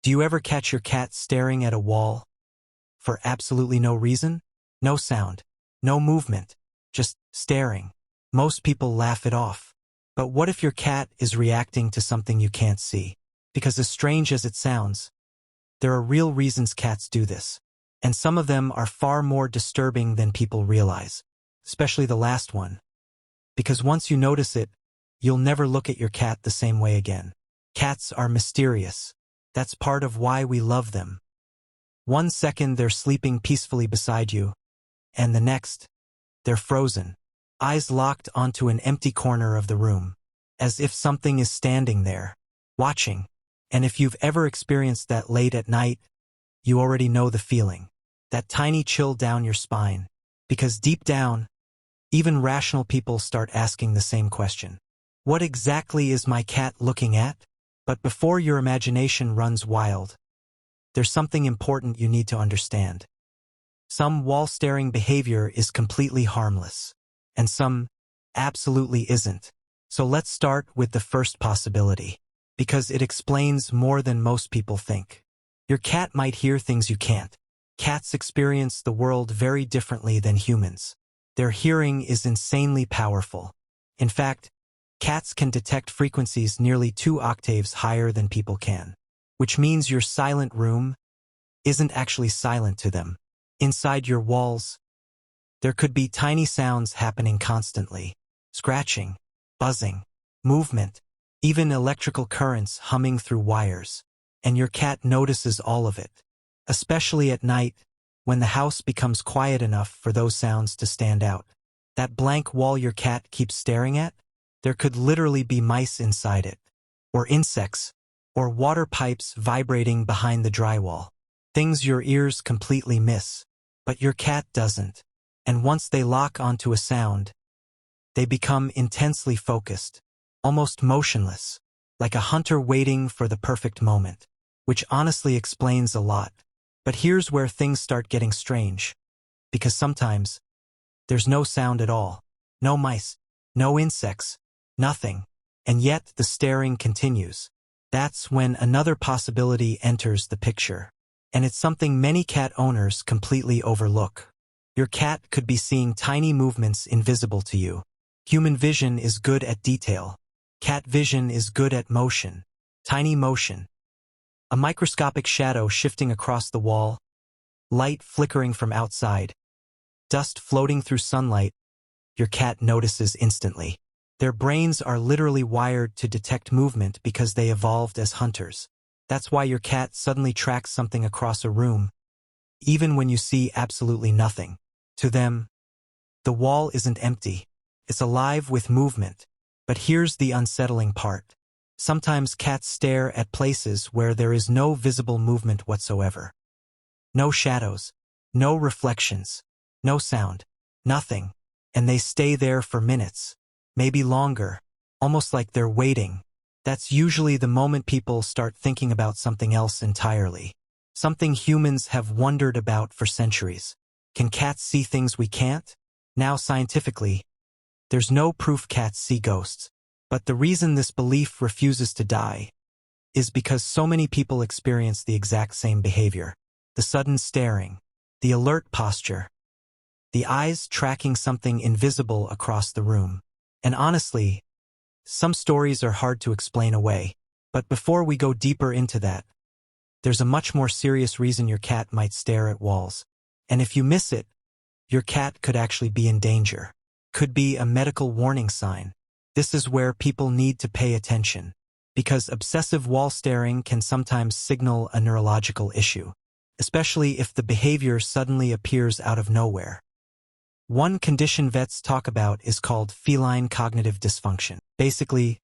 Do you ever catch your cat staring at a wall for absolutely no reason? No sound, no movement, just staring. Most people laugh it off. But what if your cat is reacting to something you can't see? Because as strange as it sounds, there are real reasons cats do this. And some of them are far more disturbing than people realize, especially the last one. Because once you notice it, you'll never look at your cat the same way again. Cats are mysterious. That's part of why we love them. One second they're sleeping peacefully beside you, and the next, they're frozen, eyes locked onto an empty corner of the room, as if something is standing there, watching. And if you've ever experienced that late at night, you already know the feeling. That tiny chill down your spine. Because deep down, even rational people start asking the same question. What exactly is my cat looking at? But before your imagination runs wild, there's something important you need to understand. Some wall-staring behavior is completely harmless, and some absolutely isn't. So let's start with the first possibility, because it explains more than most people think. Your cat might hear things you can't. Cats experience the world very differently than humans. Their hearing is insanely powerful. In fact, cats can detect frequencies nearly 2 octaves higher than people can, which means your silent room isn't actually silent to them. Inside your walls, there could be tiny sounds happening constantly. Scratching, buzzing, movement, even electrical currents humming through wires. And your cat notices all of it. Especially at night, when the house becomes quiet enough for those sounds to stand out. That blank wall your cat keeps staring at? There could literally be mice inside it, or insects, or water pipes vibrating behind the drywall. Things your ears completely miss, but your cat doesn't. And once they lock onto a sound, they become intensely focused, almost motionless, like a hunter waiting for the perfect moment, which honestly explains a lot. But here's where things start getting strange, because sometimes there's no sound at all, no mice, no insects, nothing, and yet the staring continues. That's when another possibility enters the picture, and it's something many cat owners completely overlook. Your cat could be seeing tiny movements invisible to you. Human vision is good at detail. Cat vision is good at motion, tiny motion. A microscopic shadow shifting across the wall, light flickering from outside, dust floating through sunlight, your cat notices instantly. Their brains are literally wired to detect movement because they evolved as hunters. That's why your cat suddenly tracks something across a room, even when you see absolutely nothing. To them, the wall isn't empty. It's alive with movement. But here's the unsettling part. Sometimes cats stare at places where there is no visible movement whatsoever. No shadows, no reflections, no sound, nothing. And they stay there for minutes, maybe longer, almost like they're waiting. That's usually the moment people start thinking about something else entirely. Something humans have wondered about for centuries. Can cats see things we can't? Now scientifically, there's no proof cats see ghosts. But the reason this belief refuses to die is because so many people experience the exact same behavior. The sudden staring, the alert posture, the eyes tracking something invisible across the room. And honestly, some stories are hard to explain away. But before we go deeper into that, there's a much more serious reason your cat might stare at walls. And if you miss it, your cat could actually be in danger. Could be a medical warning sign. This is where people need to pay attention, because obsessive wall staring can sometimes signal a neurological issue, especially if the behavior suddenly appears out of nowhere. One condition vets talk about is called feline cognitive dysfunction, basically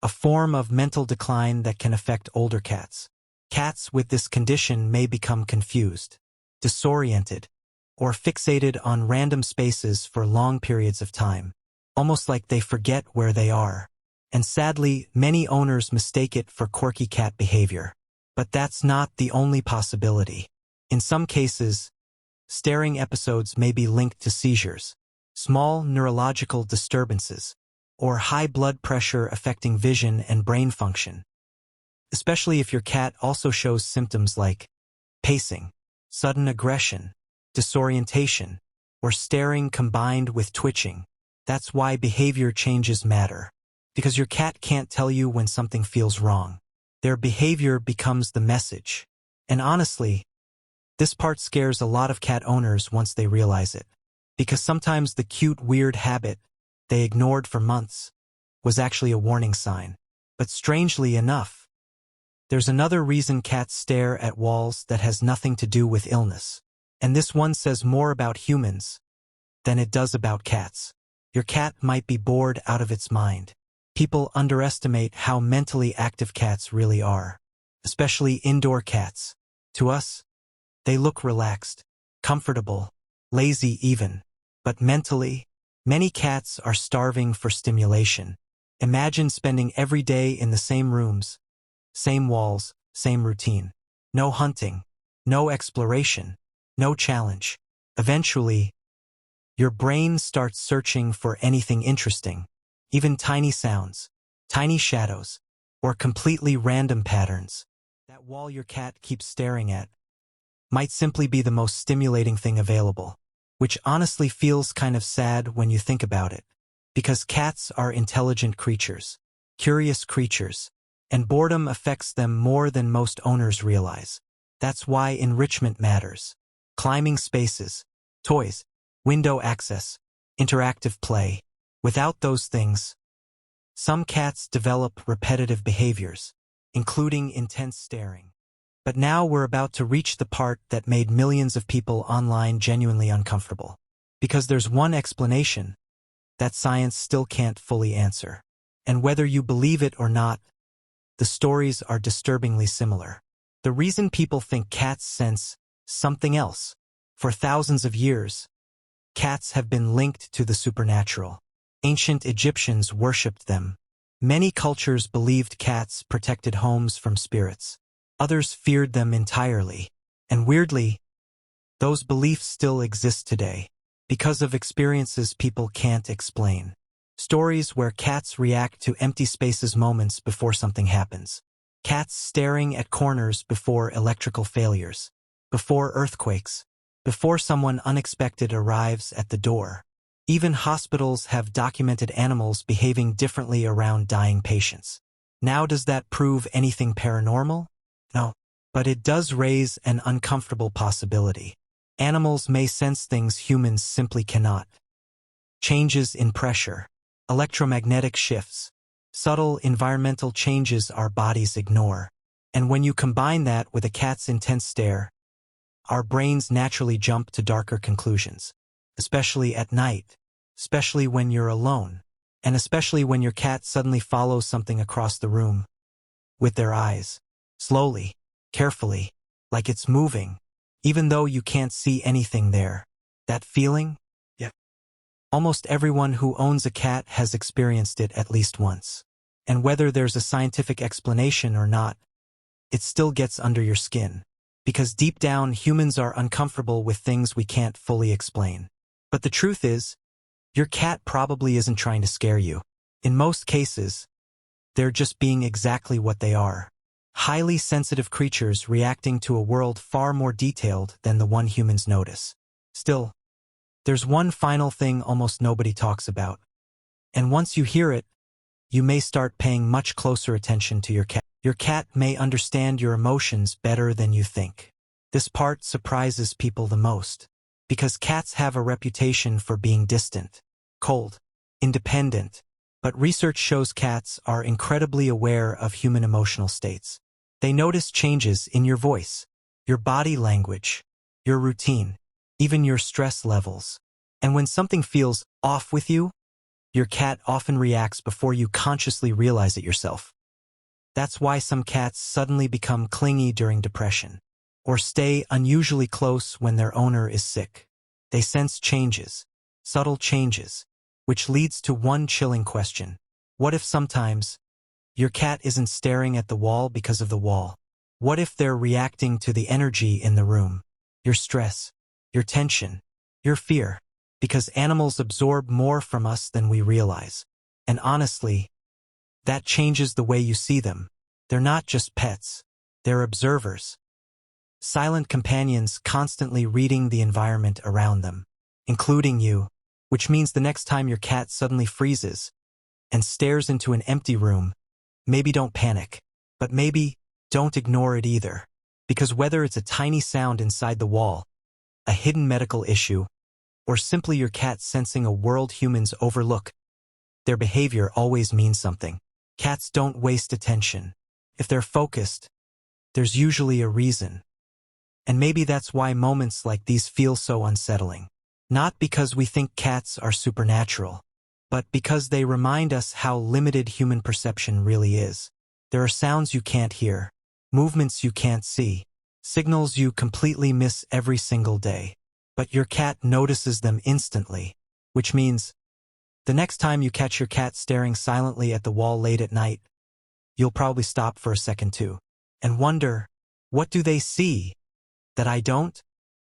a form of mental decline that can affect older cats. Cats with this condition may become confused, disoriented, or fixated on random spaces for long periods of time, almost like they forget where they are. And sadly, many owners mistake it for quirky cat behavior. But that's not the only possibility. In some cases, staring episodes may be linked to seizures, small neurological disturbances, or high blood pressure affecting vision and brain function. especially if your cat also shows symptoms like pacing, sudden aggression, disorientation, or staring combined with twitching. That's why behavior changes matter. Because your cat can't tell you when something feels wrong. Their behavior becomes the message. And honestly, this part scares a lot of cat owners once they realize it. Because sometimes the cute, weird habit they ignored for months was actually a warning sign. But strangely enough, there's another reason cats stare at walls that has nothing to do with illness. And this one says more about humans than it does about cats. Your cat might be bored out of its mind. People underestimate how mentally active cats really are, especially indoor cats. To us, they look relaxed, comfortable, lazy even. But mentally, many cats are starving for stimulation. Imagine spending every day in the same rooms, same walls, same routine. No hunting, no exploration, no challenge. Eventually, your brain starts searching for anything interesting, even tiny sounds, tiny shadows, or completely random patterns. That wall your cat keeps staring at might simply be the most stimulating thing available, which honestly feels kind of sad when you think about it, because cats are intelligent creatures, curious creatures, and boredom affects them more than most owners realize. That's why enrichment matters. Climbing spaces, toys, window access, interactive play. Without those things, some cats develop repetitive behaviors, including intense staring. But now we're about to reach the part that made millions of people online genuinely uncomfortable. Because there's one explanation that science still can't fully answer. And whether you believe it or not, the stories are disturbingly similar. The reason people think cats sense something else. For thousands of years, cats have been linked to the supernatural. Ancient Egyptians worshipped them. Many cultures believed cats protected homes from spirits. Others feared them entirely. And weirdly, those beliefs still exist today, because of experiences people can't explain. Stories where cats react to empty spaces moments before something happens. Cats staring at corners before electrical failures, before earthquakes, before someone unexpected arrives at the door. Even hospitals have documented animals behaving differently around dying patients. Now, does that prove anything paranormal? No, but it does raise an uncomfortable possibility. Animals may sense things humans simply cannot. Changes in pressure, electromagnetic shifts, subtle environmental changes our bodies ignore. And when you combine that with a cat's intense stare, our brains naturally jump to darker conclusions. Especially at night, especially when you're alone, and especially when your cat suddenly follows something across the room with their eyes, slowly, carefully, like it's moving, even though you can't see anything there. That feeling? Yeah. Almost everyone who owns a cat has experienced it at least once. And whether there's a scientific explanation or not, it still gets under your skin. Because deep down, humans are uncomfortable with things we can't fully explain. But the truth is, your cat probably isn't trying to scare you. In most cases, they're just being exactly what they are. Highly sensitive creatures reacting to a world far more detailed than the one humans notice. Still, there's one final thing almost nobody talks about. And once you hear it, you may start paying much closer attention to your cat. Your cat may understand your emotions better than you think. This part surprises people the most, because cats have a reputation for being distant, cold, independent. But research shows cats are incredibly aware of human emotional states. They notice changes in your voice, your body language, your routine, even your stress levels. And when something feels off with you, your cat often reacts before you consciously realize it yourself. That's why some cats suddenly become clingy during depression, or stay unusually close when their owner is sick. They sense changes, subtle changes, which leads to one chilling question. What if sometimes your cat isn't staring at the wall because of the wall? What if they're reacting to the energy in the room, your stress, your tension, your fear? Because animals absorb more from us than we realize. And honestly, that changes the way you see them. They're not just pets. They're observers. Silent companions constantly reading the environment around them, including you, which means the next time your cat suddenly freezes and stares into an empty room, maybe don't panic, but maybe don't ignore it either. Because whether it's a tiny sound inside the wall, a hidden medical issue, or simply your cat sensing a world humans overlook, their behavior always means something. Cats don't waste attention. If they're focused, there's usually a reason. And maybe that's why moments like these feel so unsettling. Not because we think cats are supernatural, but because they remind us how limited human perception really is. There are sounds you can't hear, movements you can't see, signals you completely miss every single day. But your cat notices them instantly, which means the next time you catch your cat staring silently at the wall late at night, you'll probably stop for a second too and wonder, what do they see that I don't?